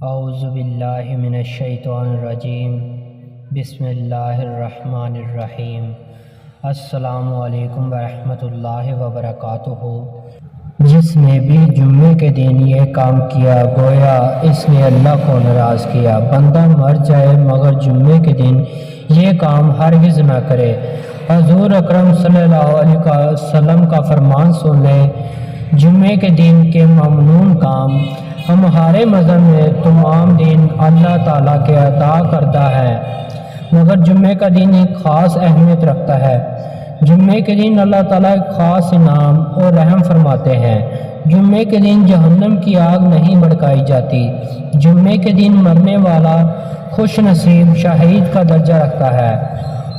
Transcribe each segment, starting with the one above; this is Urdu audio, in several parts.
اعوذ باللہ من الشیطان الرجیم بسم اللہ الرحمن الرحیم السلام علیکم ورحمۃ اللہ وبرکاتہ۔ جس نے بھی جمعے کے دن یہ کام کیا گویا اس نے اللہ کو ناراض کیا۔ بندہ مر جائے مگر جمعے کے دن یہ کام ہرگز نہ کرے۔ حضور اکرم صلی اللہ علیہ وسلم کا فرمان سن لے، جمعے کے دن کے ممنون کام ہمارے مذہب میں تمام دن اللہ تعالیٰ کے عطا کردہ ہے، مگر جمعے کا دن ایک خاص اہمیت رکھتا ہے۔ جمعے کے دن اللہ تعالیٰ ایک خاص انعام اور رحم فرماتے ہیں۔ جمعے کے دن جہنم کی آگ نہیں بھڑکائی جاتی۔ جمعے کے دن مرنے والا خوش نصیب شہید کا درجہ رکھتا ہے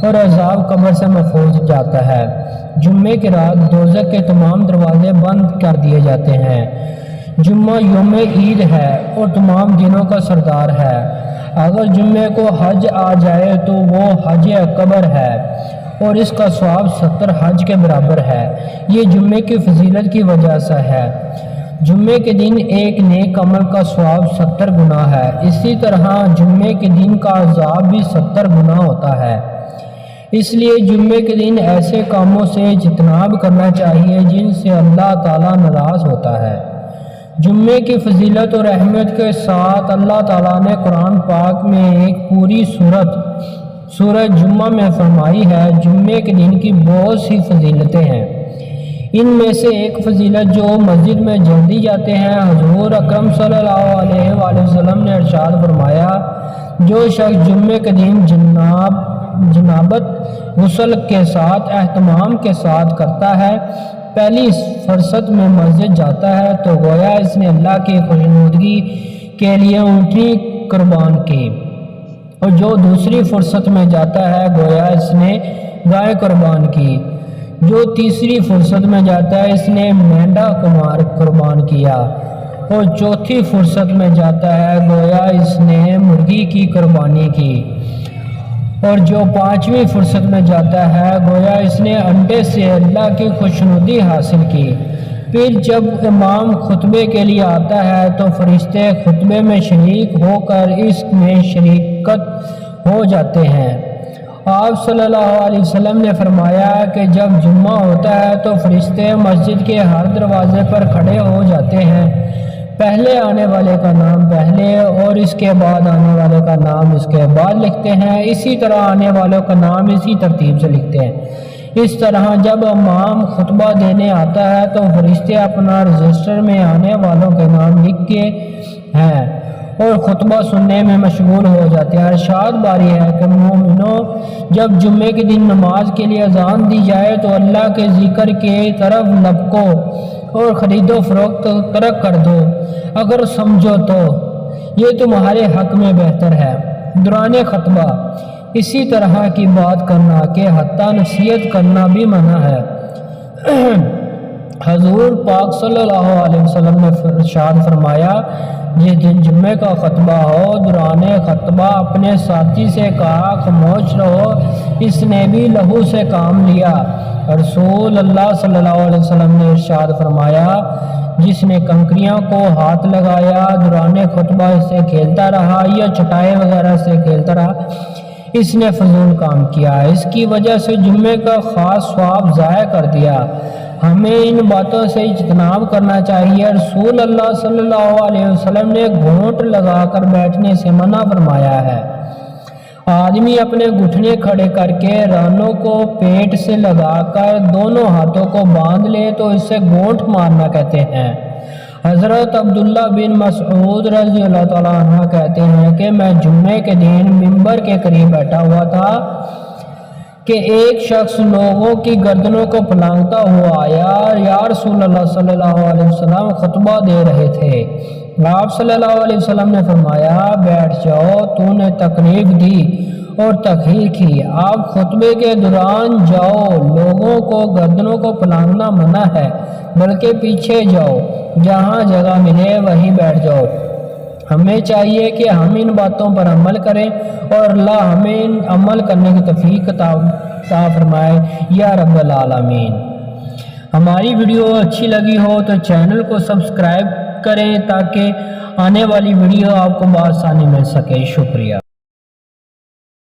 اور عذاب قبر سے محفوظ جاتا ہے۔ جمعے کی رات دوزخ کے تمام دروازے بند کر دیے جاتے ہیں۔ جمعہ یوم عید ہے اور تمام دنوں کا سردار ہے۔ اگر جمعے کو حج آ جائے تو وہ حج اکبر ہے اور اس کا ثواب 70 حج کے برابر ہے۔ یہ جمعے کی فضیلت کی وجہ سے ہے۔ جمعے کے دن ایک نیک عمل کا ثواب 70 گنا ہے۔ اسی طرح جمعے کے دن کا عذاب بھی 70 گنا ہوتا ہے۔ اس لیے جمعے کے دن ایسے کاموں سے اجتناب کرنا چاہیے جن سے اللہ تعالیٰ ناراض ہوتا ہے۔ جمعے کی فضیلت اور اہمیت کے ساتھ اللہ تعالیٰ نے قرآن پاک میں ایک پوری سورہ جمعہ میں فرمائی ہے۔ جمعے کے دن کی بہت سی فضیلتیں ہیں۔ ان میں سے ایک فضیلت جو مسجد میں جلدی جاتے ہیں، حضور اکرم صلی اللہ علیہ وآلہ وسلم نے ارشاد فرمایا، جو شخص جمعے کے دن جنابت غسل کے ساتھ اہتمام کے ساتھ کرتا ہے، پہلی فرصت میں مسجد جاتا ہے تو گویا اس نے اللہ کی خوشنودگی کے لیے اونٹنی قربان کی، اور جو دوسری فرصت میں جاتا ہے گویا اس نے گائے قربان کی، جو تیسری فرصت میں جاتا ہے اس نے مینڈا قربان کیا، اور چوتھی فرصت میں جاتا ہے گویا اس نے مرغی کی قربانی کی، اور جو پانچویں فرصت میں جاتا ہے گویا اس نے انڈے سے اللہ کی خوشنودی حاصل کی۔ پھر جب امام خطبے کے لیے آتا ہے تو فرشتے خطبے میں شریک ہو کر اس میں شریکت ہو جاتے ہیں۔ آپ صلی اللہ علیہ وسلم نے فرمایا کہ جب جمعہ ہوتا ہے تو فرشتے مسجد کے ہر دروازے پر کھڑے ہو جاتے ہیں، پہلے آنے والے کا نام پہلے اور اس کے بعد آنے والے کا نام اس کے بعد لکھتے ہیں، اسی طرح آنے والوں کا نام اسی ترتیب سے لکھتے ہیں۔ اس طرح جب امام خطبہ دینے آتا ہے تو فرشتے اپنا رجسٹر میں آنے والوں کے نام لکھتے ہیں اور خطبہ سننے میں مشغول ہو جاتے ہیں۔ ارشاد باری ہے کہ مومنوں، جب جمعے کے دن نماز کے لیے اذان دی جائے تو اللہ کے ذکر کی طرف لپکو اور خرید و فروخت ترک کر دو، اگر سمجھو تو یہ تمہارے حق میں بہتر ہے۔ دوران خطبہ اسی طرح کی بات کرنا کہ حتیٰ نصیحت کرنا بھی منع ہے۔ حضور پاک صلی اللہ علیہ وسلم نے ارشاد فرمایا، جس دن جمعے کا خطبہ ہو دوران خطبہ اپنے ساتھی سے کہا خاموش رہو، اس نے بھی لہو سے کام لیا۔ رسول اللہ صلی اللہ علیہ وسلم نے ارشاد فرمایا، جس نے کنکریاں کو ہاتھ لگایا دوران خطبہ اس سے کھیلتا رہا یا چٹائی وغیرہ سے کھیلتا رہا، اس نے فضول کام کیا، اس کی وجہ سے جمعے کا خاص ثواب ضائع کر دیا۔ ہمیں ان باتوں سے اجتناب کرنا چاہیے۔ رسول اللہ صلی اللہ علیہ وسلم نے گھونٹ لگا کر بیٹھنے سے منع فرمایا ہے۔ آدمی اپنے گھٹنے کھڑے کر کے رانوں کو پیٹ سے لگا کر دونوں ہاتھوں کو باندھ لے تو اسے گھونٹ مارنا کہتے ہیں۔ حضرت عبداللہ بن مسعود رضی اللہ تعالیٰ عنہ کہتے ہیں کہ میں جمعے کے دن ممبر کے قریب بیٹھا ہوا تھا کہ ایک شخص لوگوں کی گردنوں کو پھلانگتا ہوا آیا۔ یا رسول اللہ صلی اللہ علیہ وسلم خطبہ دے رہے تھے۔ آپ صلی اللہ علیہ وسلم نے فرمایا، بیٹھ جاؤ، تو نے تکلیف دی اور تخیر کی، آپ خطبے کے دوران جاؤ، لوگوں کو گردنوں کو پھلانگنا منع ہے، بلکہ پیچھے جاؤ، جہاں جگہ ملے وہیں بیٹھ جاؤ۔ ہمیں چاہیے کہ ہم ان باتوں پر عمل کریں اور اللہ ہمیں عمل کرنے کی توفیق عطا فرمائے یا رب العالمین۔ ہماری ویڈیو اچھی لگی ہو تو چینل کو سبسکرائب کریں تاکہ آنے والی ویڈیو آپ کو بآسانی مل سکے۔ شکریہ۔